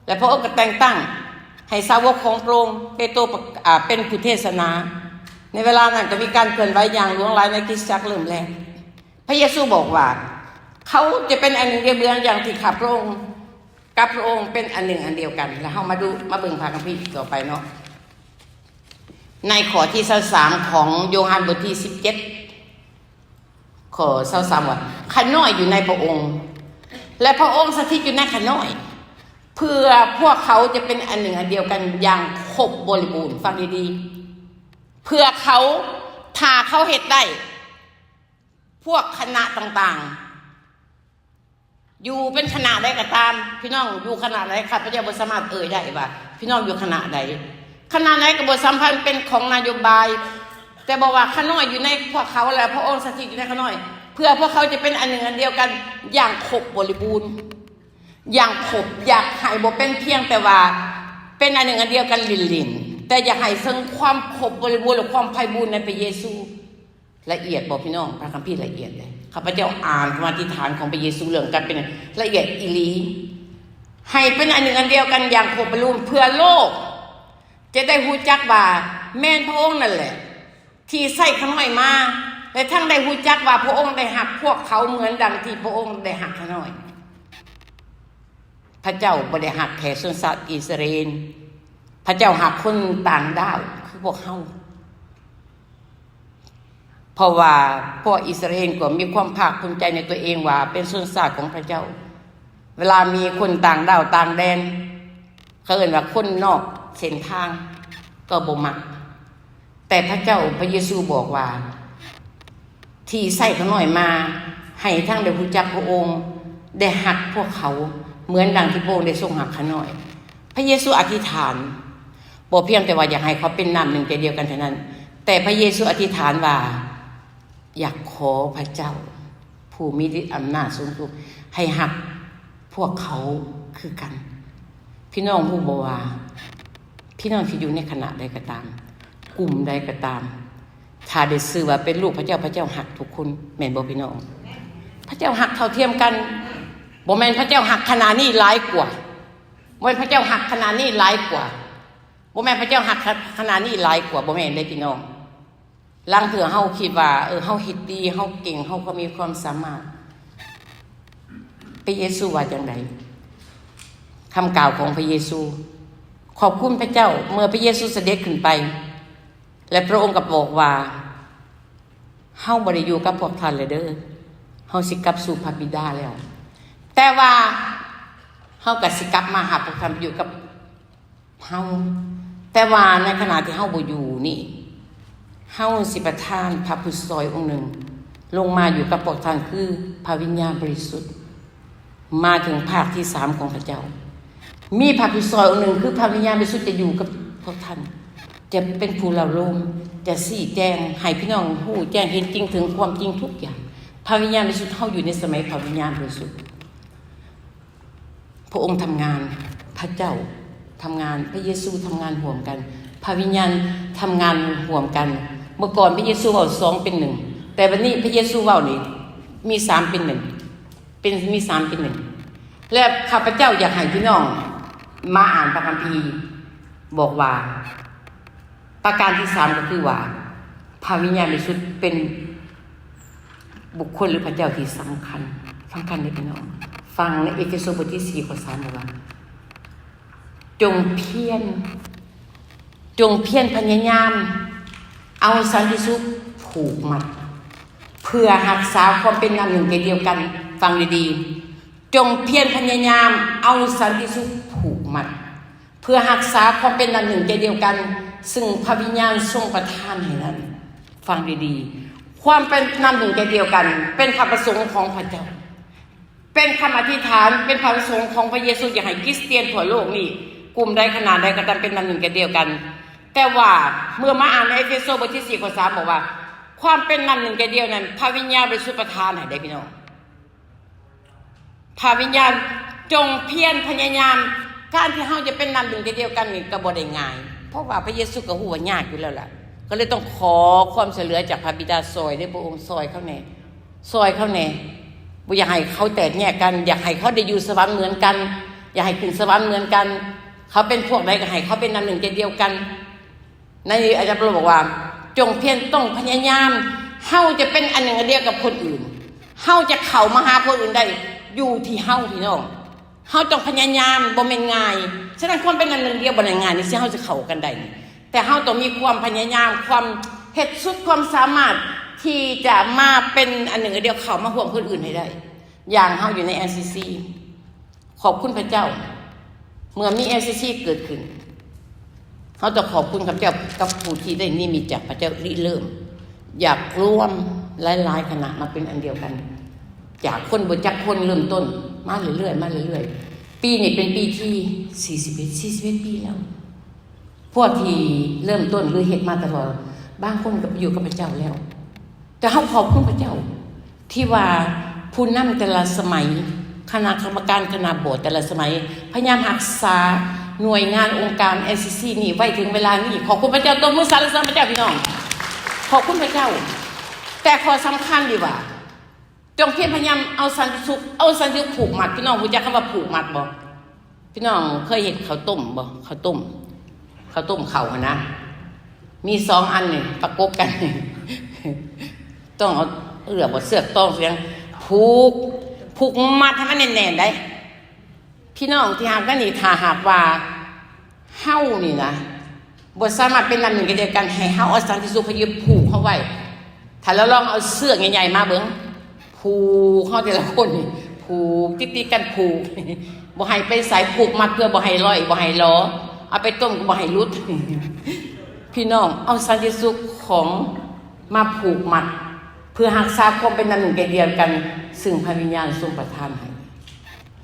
S1: และพระองค์ก็แต่งตั้งให้สาวกของพระองค์เปโตรเป็นผู้เทศนาในเวลานั้นก็มีการเคลื่อนไหวอย่างหลวงหลายในคริสตจักรเริ่มแรกพระเยซูบอกว่าเขาจะเป็นอันหนึ่งเดียวกันอย่างที่ข้าพระองค์กับพระองค์เป็นอันหนึ่งอันเดียวกันแล้วเรามาเบิ่งพระคัมภีร์ต่อไปเนาะในข้อที่23ของโยฮันบทที่17ข้อ23ว่าข้าน้อยอยู่ในพระองค์และพระองค์สถิตอยู่ในข้าน้อยเพื่อพวกเขาจะเป็นอันหนึ่งอันเดียวกันอย่างครบบริบูรณ์ฟังดีๆเพื่อเขาถ้าเขาเฮ็ดได้พวกคณะต่างๆอยู่เป็นคณะใดก็ตามพี่น้องอยู่คณะใดข้าพเจ้าบ่สามารถได้ว่าพี่น้องอยู่คณะใดคณะไหนก็บ่สัมพันธ์เป็นของนโยบายแต่บอกว่าข้าน้อยอยู่ในพวกเขาแล้วพระองค์สถิตอยู่ในข้าน้อยเพื่อพวกเขาจะเป็นอันหนึ่งอันเดียวกันอย่างครบบริบูรณ์อย่างครบอยากให้บ่เป็นเพียงแต่ว่าเป็นอันหนึ่งอันเดียวกันลินๆแต่อยากให้ซึ่งความครบบริบูรณ์และความไพบูรณ์ในพระเยซูละเอียดบอกพี่น้องพระคัมภีร์ละเอียดเลยข้าพเจ้าอ่านคำอธิษฐานของพระเยซูเรื่องกันเป็นละเอียดอีหลีให้เป็นอันหนึ่งอันเดียวกันอย่างครบบริบูรณ์เพื่อโลกจะได้รู้จักว่าแม่นพระองค์นั่นแหละที่ใส่ข้าน้อยมาและทั้งได้รู้จักว่าพระองค์ได้หักพวกเขาเหมือนดังที่พระองค์ได้หักข้าน้อยพระเจ้าบ่ได้หักแค่ชนชาติอิสราเอลพระเจ้าหักคนต่างดาวคือพวกเฮาเพราะว่าพวกอิสราเอลก็มีความภาคภูมิใจในตัวเองว่าเป็นชนชาติของพระเจ้าเวลามีคนต่างดาวต่างแดนเขาเอ่ยว่าคนนอกเส้นทางก็บ่มักแต่พระเจ้าพระเยซูบอกว่าที่ใส่เขาหน่อยมาให้ทั้งได้รู้จักพระองค์ได้หักพวกเขาเหมือนดังที่พระองค์ได้ทรงหักเขาหน่อยพระเยซูอธิษฐานบอกเพียงแต่ว่าอยากให้เขาเป็นน้ำหนึ่งใจเดียวกันเท่านั้นแต่พระเยซูอธิษฐานว่าอยากขอพระเจ้าผู้มีอำนาจสูงสุดให้หักพวกเขาคือกันพี่น้องผู้บอกว่าพี่น้องที่อยู่ในคณะใดก็ตามกลุ่มใดก็ตามถ้าได้ชื่อว่าเป็นลูกพระเจ้าพระเจ้าหักทุกคนแม่นบ่พี่น้องพระเจ้าหักเท่าเทียมกันบ่แม่นพระเจ้าหักขนาดนี้หลายกว่าบ่แม่นพระเจ้าหักขนาดนี้หลายกว่าบ่แม่นพระเจ้าหักขนาดนี้หลายกว่าบ่แม่นได้พี่น้องลางเถื่อเฮาคิดว่าเฮาเฮ็ดดีเฮาเก่งเฮาก็มีความสามารถพระเยซูว่าจังไดคำกล่าวของพระเยซูขอบคุณพระเจ้าเมื่อพระเยซูเสด็จขึ้นไปและพระองค์ก็บอกว่าเฮาบ่ได้อยู่กับพวกท่านเลยเด้อเฮาสิกลับสู่พระบิดาแล้วแต่ว่าเฮาก็สิกลับมาหาพวกท่านอยู่กับเฮาแต่ว่าในขณะที่เฮาบ่อยู่นี่เฮาสิประทานพระผู้ช่วยองค์หนึ่งลงมาอยู่กับพวกท่านคือพระวิญญาณบริสุทธิ์มาถึงภาคที่3ของพระเจ้ามีพระผู้ช่วยองค์หนึ่งคือพระวิญญาณบริสุทธิ์จะอยู่กับพวกท่านจะเป็นผู้เล่าโลมจะชี้แจงให้พี่น้องรู้แจ้งเห็นจริงถึงความจริงทุกอย่างพระวิญญาณบริสุทธิ์เฮาอยู่ในสมัยพระวิญญาณบริสุทธิ์พระองค์ทำงานพระเจ้าทำงานพระเยซูทำงานร่วมกันพระวิญญาณทำงานร่วมกันเมื่อก่อนพระเยซูเว้า2เป็น1แต่วันนี้พระเยซูเว้านี่มี3เป็น1มี3เป็น1และข้าพเจ้าอยากให้พี่น้องมาอ่านพระคัมภีร์บอกว่าประการที่3ก็คือว่าพระวิญญาณบริสุทธิ์เป็นบุคคลหรือพระเจ้าที่สำคัญเลยพี่น้องฟังในเอเฟโซบทที่4ข้อ3บอกว่าจงเพียรพยายามเอาสันติสุขผูกมัดเพื่อรักษาความเป็นน้ำหนึ่งใจเดียวกันฟังดีๆจงเพียรพยายามเอาสันติสุขผูกมัดเพื่อรักษาความเป็นน้ำหนึ่งใจเดียวกันซึ่งพระวิญญาณทรงประทานให้นั้นฟังดีๆความเป็นน้ำหนึ่งใจเดียวกันเป็นคำประสงค์ของพระเจ้าเป็นคำอธิษฐานเป็นพระประสงค์ของพระเยซูอยากให้คริสเตียนทั่วโลกนี่กลุ่มใดขนาดใดก็ตามเป็นน้ำหนึ่งใจเดียวกันแต่ว่าเมื่อมาอ่านในเอเฟโซบทที่4ข้อ3บอกว่าความเป็นน้ำหนึ่งใจเดียวนั้นพระวิญญาณบริสุทธิ์ประทานให้ได้พี่น้อง พาวิญญาณจงเพียรพยายามการที่เฮาจะเป็นน้ำหนึ่งใจเดียวกันนี่ก็บ่ได้ง่ายเพราะว่าพระเยซูก็ฮู้ว่ายากอยู่แล้วล่ะก็เลยต้องขอความช่วยเหลือจากพระบิดาซอยได้พระองค์ซอยเขาแน่ซอยเขาแน่บ่อยากให้เขาแตกแยกกันอยากให้เขาได้อยู่สวรรค์เหมือนกันอยากให้ขึ้นสวรรค์เหมือนกันเขาเป็นพวกใดก็ให้เขาเป็นน้ำหนึ่งใจเดียวกันในอาจารย์บอกว่าจงเพียรต้องพยายามเฮาจะเป็นอันหนึ่งอันเดียวกับคนอื่นเฮาจะเข้ามาหาคนอื่นได้อยู่ที่เฮาพี่น้องเฮาต้องพยายามบ่แม่นง่ายฉะนั้นความเป็นอันหนึ่งเดียวบ่ได้ง่ายนี่สิเฮาจะเข้ากันได้แต่เฮาต้องมีความพยายามความเฮ็ดสุดความสามารถที่จะมาเป็นอันหนึ่งอันเดียวเข้ามาห่วงคนอื่นให้ได้อย่างเฮาอยู่ใน LCC ขอบคุณพระเจ้าเมื่อมี LCC เกิดขึ้นเขาจะขอบคุณพระเจ้ากับผู้ที่ได้นิมิตจากพระเจ้าริเริ่มอยากรวมหลายๆคณะมาเป็นอันเดียวกันจากคนบนจากคนเริ่มต้นมาเรื่อยๆมาเรื่อยๆปีนี้เป็นปีที่41ปีแล้วพวกที่เริ่มต้นหรือเฮ็ดมาตลอดบางคนก็อยู่กับพระเจ้าแล้วแต่เขาขอบคุณพระเจ้าที่ว่าผู้นำแต่ละสมัยคณะกรรมการคณะโบสถ์แต่ละสมัยพยายามรักษาหน่วยงานองค์การ LCC นี่ไว้ถึงเวลานี้ขอบคุณพระเจ้าตบมือสรรเสริญพระเจ้าพี่น้องขอบคุณพระเจ้าแต่ข้อสำคัญดีว่าจงเพียรพยายามเอาสันติสุขเอาสันติสุขผูกมัดพี่น้องรู้จักคำว่าผูกมัดบ่พี่น้องเคยเห็นข้าวต้มบ่ข้าวต้มข้าวนะมี2อันนี่ประกบกันต้องเอาบ่เสือกต้องเสียงผูกมัดให้มันแน่นๆได้พี่น้องที่หากกันนี่ถ้าหากว่าเฮานี่นะบ่สามารถเป็นลำหนึ่งเดียวกันให้เฮาเอาสันติสุขพยายผูกเข้าไว้ถ้าเราลองเอาเสื้อใหญ่ๆมาเบิ่งผูกเฮาแต่ละคนนี่ผูกติดๆกันผูกบ่ให้ไปสายผูกมัดเพื่อบ่ให้ลอยบ่ให้ล้อเอาไปต้มก็บ่ให้รุดพี่น้องเอาสันติสุขของมาผูกมัดเพื่อรักษาความเป็นอันหนึ่งเดียวกันซึ่งพระวิญญาณทรงประทานให้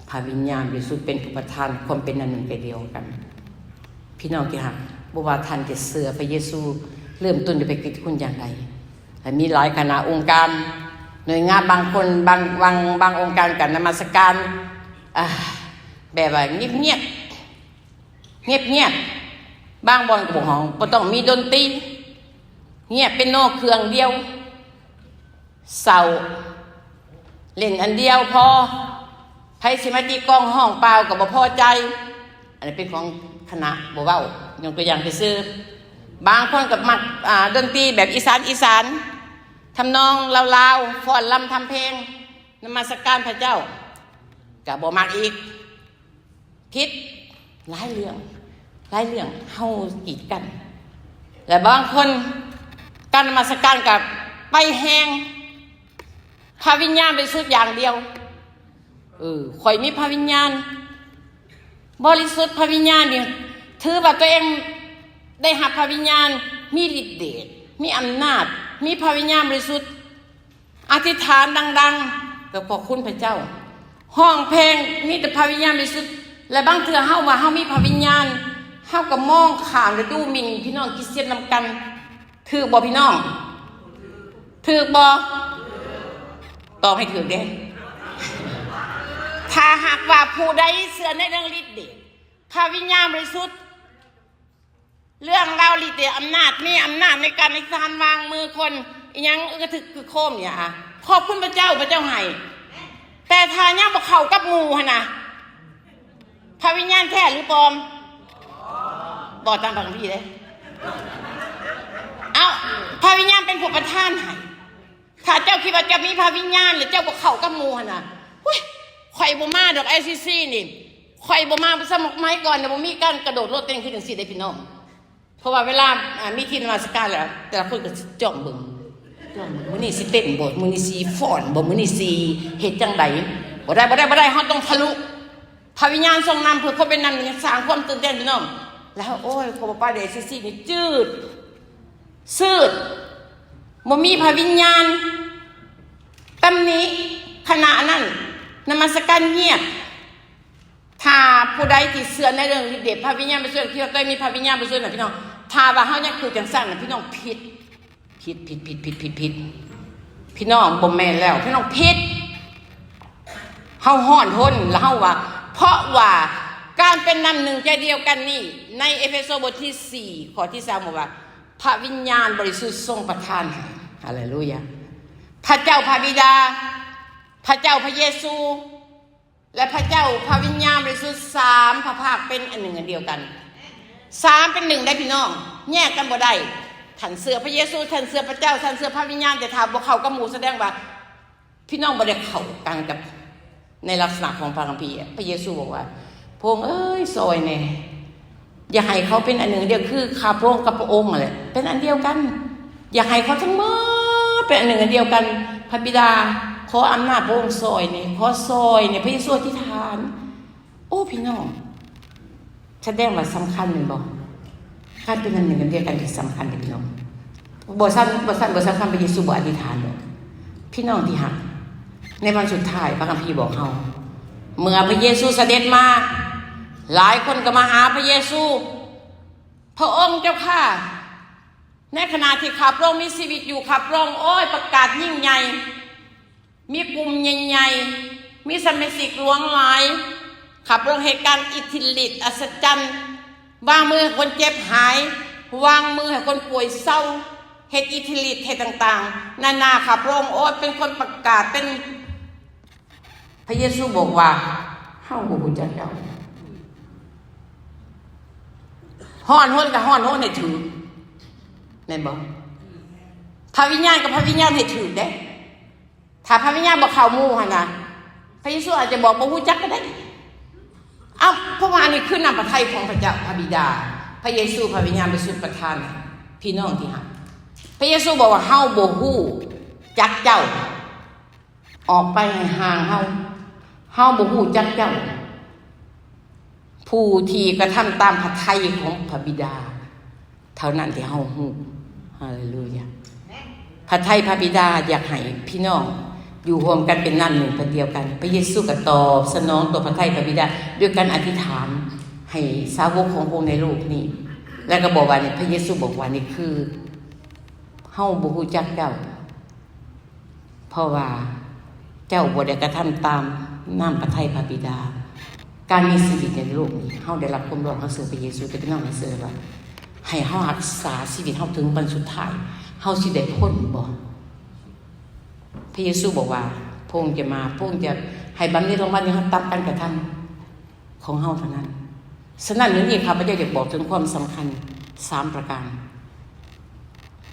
S1: พระวิญญาณบริสุทธิ์เป็นผู้ประทานความเป็นอันหนึ่งเดียวกันพี่น้องที่รักบ่ว่าท่านจะเชื่อพระเยซูเริ่มต้นด้วยไปกิจคุณอย่างไรมีหลายคณะองค์การหน่วยงานบางคนบางองค์การกันนมัสการแบบว่าเงียบๆบางบ่อนก็บ่ห้องบ่ต้องมีดนตรีเงียบเป็นโนเครื่องเดียวเศร้าเล่นอันเดียวพอไผสิมาตีกองห้องเปล่าก็บ่พอใจอันนี้เป็นของคณะบ่เว้ายกตัวอย่างไปซื้อบางคนก็มักดนตรีแบบอีสานทำนองลาวๆฟ้อนรำทำเพลงนมัสการพระเจ้าก็บ่มักอีกผิดหลายเรื่องเฮากีดกันและบางคนการนมัสการกับไปแห้งพระวิญญาณเป็นสุดอย่างเดียวข่อยมีพระวิญญาณบริสุทธิ์พระวิญญาณนี่ถือว่าตัวเองได้รับพระวิญญาณมีฤทธิ์เดชมีอำนาจมีพระวิญญาณบริสุทธิ์อธิษฐานดังๆก็ขอบคุณพระเจ้าห้องเพลงมีแต่พระวิญญาณบริสุทธิ์และบางเทื่อเฮาว่าเฮามีพระวิญญาณเฮาก็มองข้ามและดูหมิ่นพี่น้องคริสเตียนนำกันถือบ่พี่น้องถือบ่ตอบให้ถือเด้ถ้าหากว่าผู้ใดเชื่อในเรื่องฤทธิ์เดชพระวิญญาณบริสุทธิ์เรื่องราวฤทธิ์เดชอำนาจมีอำนาจในการในการวางมือคนอีหยังกระถึกคือโคมเนี่ยขอบคุณพระเจ้าให้แต่ถ้ายังบ่เข้ากับหมู่หั่นน่ะพระวิญญาณแท้หรือปลอมบอกตามบางทีเด้เอาพระวิญญาณเป็นผู้ประทานให้ถ้าเจ้าคิดว่าจะมีพระวิญญาณหรือเจ้าบ่เข้ากับหมู่หั่นน่ะข่อยบ่มาดอก LCC นี่ข่อยบ่มาสมัครไม้ก่อนน่ะบ่มีการกระโดดโลดเต้นขึ้นจังซี่ได้พี่น้องเพราะว่าเวลามีทีนมัสการแล้วแต่ละคนก็จ้องเบิ่งมื้อนี้สิเต้นบ่มื้อนี้สิฟ้อนบ่มื้อนี้สิเฮ็ดจังไดบ่ได้เฮาต้องทะลุพระวิญญาณทรงนำเพื่อคนเป็นนำสร้างความตื่นเต้นพี่น้องแล้วโอ้ยขอบ่ไปได้ LCC นี่จืดชืดบ่มีพระวิญญาณตำหนิขณะนั้นนมัสการเงียบถ้าผู้ใดที่เชื่อในเรื่องฤทธิ์เดชพระวิญญาณบริสุทธิ์ที่เราเคยมีพระวิญญาณบริสุทธิ์นะพี่น้องถ้าว่าเฮายังคือจังซั่นน่ะพี่น้องผิดพี่น้องบ่แม่นแล้วพี่น้องผิดเฮ าห่อนทนแล้วเฮาว่าเพราะว่าการเป็นน้ำหนึ่งใจเดียวกันนี่ในเอเฟโซบทที่4ข้อที่3บอกว่าพระวิญญาณบริสุทธิ์ทรงประทานให้ฮาเลลูยาพระเจ้าพระบิดาพระเจ้าพระเยซูและพระเจ้าพระวิญญาณบริสุทธิ์3พระภาคเป็นอันหนึ่งอันเดียวกัน3เป็น1ได้พี่น้องแยกกันบ่ได้ท่านเสือพระเยซูท่านเสือพระเจ้าท่านเสือพระวิญญาณแต่ถ้าบ่เข้ากับหมู่แสดงว่าพี่น้องบ่ได้เข้ากันกับในลักษณะของพระคัมภีร์พระเยซูบอกว่าพระองค์เอ้ยซอยแน่อย่าให้เขาเป็นอันหนึ่งเดียวคือข้าพระองค์กับพระองค์อะไรเป็นอันเดียวกันอย่าให้เขาทั้งหมดเป็นอันหนึ่งอันเดียวกันพระบิดาขออำนาจพระองค์ซอยนี่ขอซอยนี่พระเยซูอธิษฐานโอ้พี่น้องแสดงว่าสำคัญเป็นบ่การเป็นอันหนึ่งอันเดียวกันที่สำคัญเป็นพี่น้องบ่สำคัญพระเยซูบ่อธิษฐานเลยพี่น้องที่หักในวันสุดท้ายพระคัมภีร์บอกเฮาเมื่อพระเยซูเสด็จมาหลายคนก็มาหาพระเยซูพระองค์เจ้าข้าในขณะที่ข้าพระองค์มีชีวิตอยู่ข้าพระองค์โอ้ยประกาศยิ่งใหญ่มีกลุ่มใหญ่ๆมีสมาชิกหลวงหลายข้าพระองค์เหตุการณ์อิทธิฤทธิ์อัศจรรย์วางมือให้คนเจ็บหายวางมือให้คนป่วยเศร้าเหตุอิทธิฤทธิ์เหตุต่างๆนานาข้าพระองค์โอ้ยเป็นคนประกาศเป็นพระเยซูบอกว่าเฮาบ่ฮู้จักเจ้าฮ้อนฮ้นกับฮ้อนฮ้นให้ถือแม่นบ่พระวิญญาณกับพระวิญญาณให้ถือเด้ถ้าพระวิญญาณบ่เข้าหมู่หั่นน่ะพระเยซูอาจจะบอกบ่ฮู้จักก็ได้เอ้าเพราะว่าอันนี้คือนามพระทัยของพระเจ้าพระบิดาพระเยซูพระวิญญาณบริสุทธิ์ประทานพี่น้องที่รักพระเยซูบอกว่าเฮาบ่ฮู้จักเจ้าออกไปห่างเฮาบ่ฮู้จักเจ้าผู้ที่กระทำตามพระทัยของพระบิดาเท่านั้นที่เฮาฮู้ฮาเลลูยาพระทัยพระบิดาอยากให้พี่น้องอยู่รวมกันเป็นน้ำหนึ่งเดียวกันพระเยซูก็ตอบสนองตัวพระทัยพระบิดาด้วยการอธิษฐานให้สาวกของพระองค์ในโลกนี้แล้วก็บอกว่านี่พระเยซูบอกว่านี่คือเฮาบ่ฮู้จักเจ้าเพราะว่าเจ้าบ่ได้กระทำตามน้ำพระทัยพระบิดาการมีชีวิตในโลกนี้เฮาได้รับความรอดของเสือพระเยซูแต่พี่น้องให้เสือว่าให้เฮารักษาชีวิตเฮาถึงวันสุดท้ายเฮาสิได้พ้นบ่พระเยซูบอกว่าพระองค์จะมาพระองค์จะให้บำเหน็จรางวัลในตามการกระทำของเฮาเท่านั้นฉะนั้นนี่ข้าพเจ้าอยากบอกถึงความสำคัญ3ประการ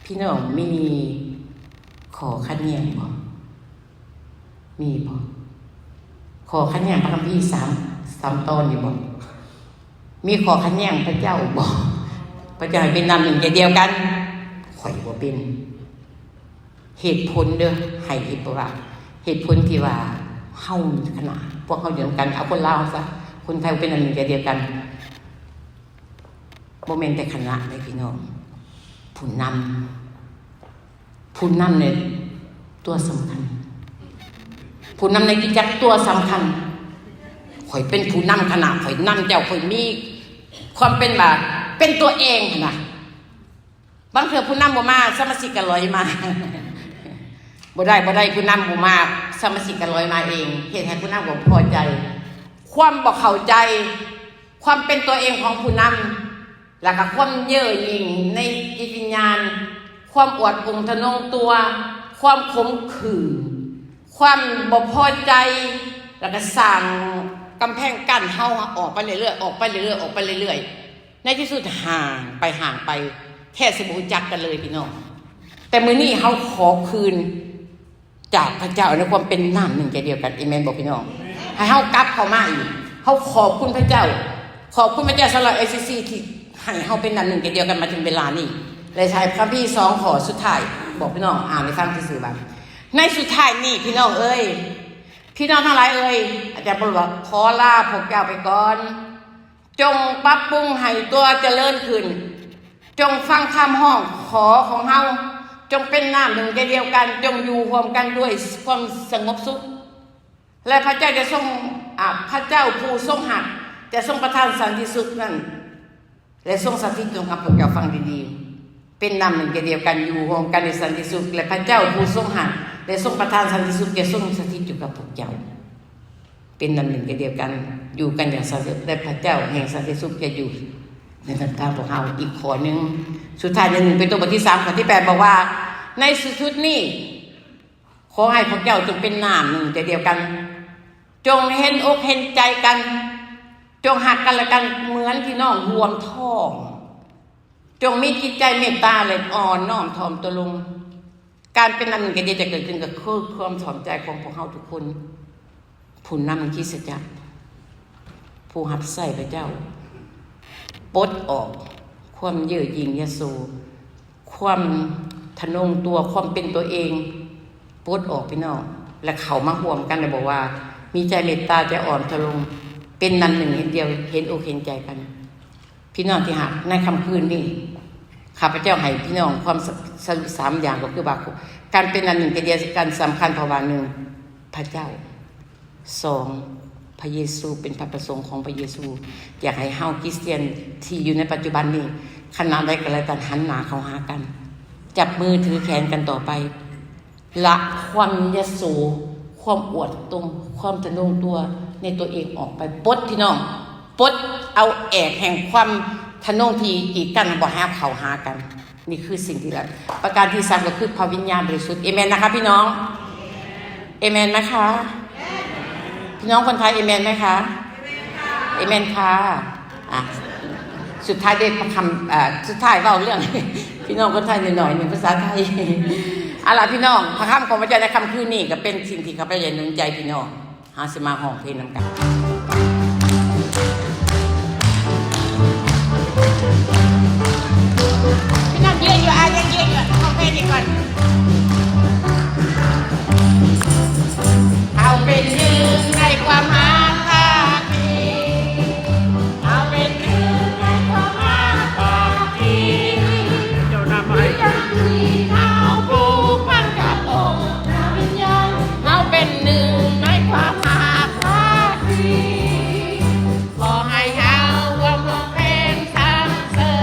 S1: พี่น้องมีขอขัดแย้งบ่มีบ่ขอขัดแย้งพระคัมภีร์3ตอนอยู่บ่มีขอขัดแย้งพระเจ้าบ่พระเจ้าให้เป็นน้ำหนึ่งใจเดียวกันข่อยบ่เป็นเหตุผลเด้อให้เหตุผลว่าเหตุผลที่ว่าเฮาขนาดพวกเฮาเดียวกันเอาคนลาวซะคนไทยเป็นอันหนึ่งใจเดียวกันบ่แม่นแต่คณะได้พี่น้องผู้นำเนี่ยตัวสำคัญผู้นำในกิจจักรตัวสำคัญข่อยเป็นผู้นำคณะข่อยนำเจ้าข่อยมีความเป็นแบบเป็นตัวเองนะบางเทื่อผู้นำบ่มาสมาชิกก็ลอยมาบ่ได้ผู้นำบ่มาสมาชิกก็ลอยมาเองเฮ็ดให้ผู้นำบ่พอใจความบ่เข้าใจความเป็นตัวเองของผู้นำแล้วก็ความเย่อหยิ่งในจิตวิญญาณความอวดองค์ทะนงตัวความขมขื่นความบ่พอใจแล้วก็สร้างกำแพงกั้นเฮาออกไปเรื่อยในที่สุดห่างไปแท้สิบ่รู้จักกันเลยพี่น้องแต่มื้อนี้เฮาขอคืนจากพระเจ้าในความเป็นน้ำหนึ่งใจเดียวกันอาเมนบอกพี่น้องให้เฮากลับเข้ามาอีกเฮาขอบคุณพระเจ้าขอบคุณพระเจ้าสำหรับ ACC ที่ให้เฮาเป็นน้ำหนึ่งใจเดียวกันมาถึงเวลานี้เลยใช้พระพี่2ข้อสุดท้ายบอกพี่น้องอ่านให้ฟังซื่อๆบัดในสุดท้ายนี่พี่น้องเอ้ยพี่น้องทั้งหลายเอ้ยอาจารย์บอกว่าขอลาพวกเจ้าไปก่อนจงปรับปรุงให้ตัวเจริญขึ้นจงฟังคำห้องขอของเฮาจงเป็นน้ำหนึ่งใจเดียวกันจงอยู่รวมกันด้วยความสงบสุขและพระเจ้าจะทรงพระเจ้าผู้ทรงหักจะทรงประทานสันติสุขนั่นและทรงสถิตจงกับพวกเจ้าฟังดีๆเป็นน้ำหนึ่งใจเดียวกันอยู่รวมกันในสันติสุขและพระเจ้าผู้ทรงหักและทรงประทานสันติสุขจะทรงสถิตอยู่กับพวกเจ้า เป็นอันหนึ่งเดียวกันอยู่กันอย่างสันติได้พระเจ้าแห่งสันติสุขจะอยู่ในทางการของเราอีกข้อหนึ่งสุดท้ายหนึ่งเป็นตัวบทที่3ข้อที่8บอกว่าในสุดนี้ขอให้พวกเจ้าจงเป็นน้ำหนึ่งเดียวกันจงเห็นอกเห็นใจกันจงหักกันและกันเหมือนพี่น้องรวมท้องจงมีจิตใจเมตตาและอ่อนน้อมถ่อมตัวลงการเป็นน้ำหนึ่งเดียวจะเกิดขึ้นกับความถ่อมใจของพวกเราทุกคนผู้นำคริสตจักรผู้หับใส่พระเจ้าปลดออกความเย่อหยิ่งยโสความทะนงตัวความเป็นตัวเองปลดออกพี่น้องและเขามาห่วมกันเลยบอกว่ามีใจเมตตาใจอ่อนทะลงเป็นนันหนึ่งเดียวเห็นอกเห็นใจกันพี่น้องที่หักในค่ำคืนนี้ข้าพเจ้าให้พี่น้องความสรุป3อย่างก็คือบาการเป็นนันหนึ่งเดียวกันสำคัญเพราะว่า1พระเจ้า2พระเยซูเป็นพระประสงค์ของพระเยซูอยากให้เฮาคริสเตียนที่อยู่ในปัจจุบันนี้ขณะใดก็แล้วแต่หันหน้าเข้าหากันจับมือถือแขนกันต่อไปละความยโสความอวดตรงความทะนงตัวในตัวเองออกไปปลดพี่น้องปลดเอาแอกแห่งความทะนงที่กีดกันบ่ให้เข้าหากันนี่คือสิ่งที่ละประการที่3ก็คือพระวิญญาณบริสุทธิ์เอเมนนะคะพี่น้องเอเมนนะคะพี่น้องคนไทยเอเมนไหมคะเอเมนค่ะสุดท้ายได้คำสุดท้ายเล่าเรื่อง พี่น้องคนไทยหน่อยๆหนึ่งภาษาไทยอะไรพี่น้องพระคำของพระเจ้าในคำคืนนี้ก็เป็นสิ่งที่ข้าพเจ้าหนุนใจพี่น้องหาสมาห้องเพลงนำกันพี่น้องยืนอยู่ยังยืนอยู่ห้องเพลงนี้ก่อนเอาเป็นหนึ่งในความหาภาคีเอาเป็นหนึ่งในความหาภาคีเจ้านำให้เอาผูกพันกับองค์วิญญาณเอาเป็นหนึ่งในความหาภาคีขอให้เอาวงร้องเพลงสรรเสริ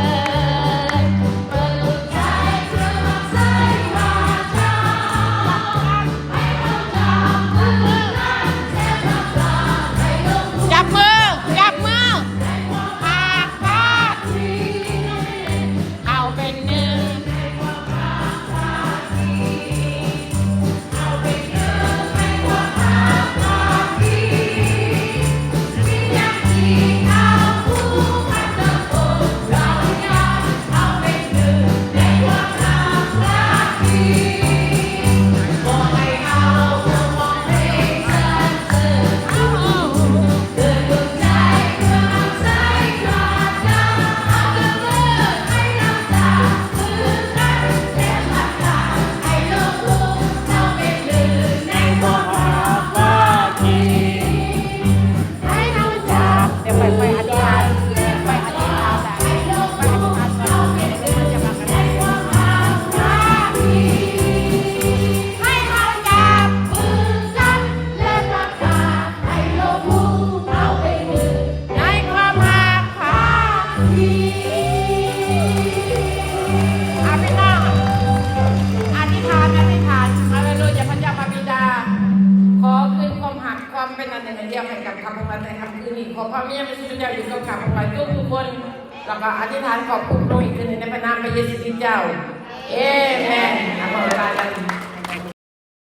S1: ญเปิดใจเพื่อรับใช้พระเจ้าให้เราจับมือหากภาคีเอาเป็นหนึ่งเอาเป็นหนึ่งในความหาภาคีที่ยังมีเอาผู้พันกับองค์เราญาติเอาเป็นหนึ่งในความหาภาคีขอให้เอาวงร้องเพลงสรรเสริญเกิดดวงใจเพื่อรับใช้พระเจ้าเอาเลิศให้เราจากมือกันและพัฒนาให้โลกรู้เราเป็นหนึ่งในความหาภาคีให้เราจากเดี๋ยวไปอธิษฐานไปอธิษฐานให้โลกรู้เราเป็นหนึ่งในความหาภาคีให้เราจากมือกันและพัฒนาให้โลกรู้เราเป็นหนึ่งในความหาภาคีพี่น้องอธิษฐานฮาเลลูยาพระเจ้าพระบิดาขอคืนความหักความเป็นอันหนึ่งอันเดียวให้กับข้าพเจ้าในค่ำคืนนี้ขอพระมิญญาณบริสุทธิ์เจ้าอยู่กับข้าพเจ้าทุกคนแล้วก็อธิษฐานขอบคุณพระองค์อีกคืนหนึ่งในพระนามพระเยซูคริสต์เจ้าเอเมน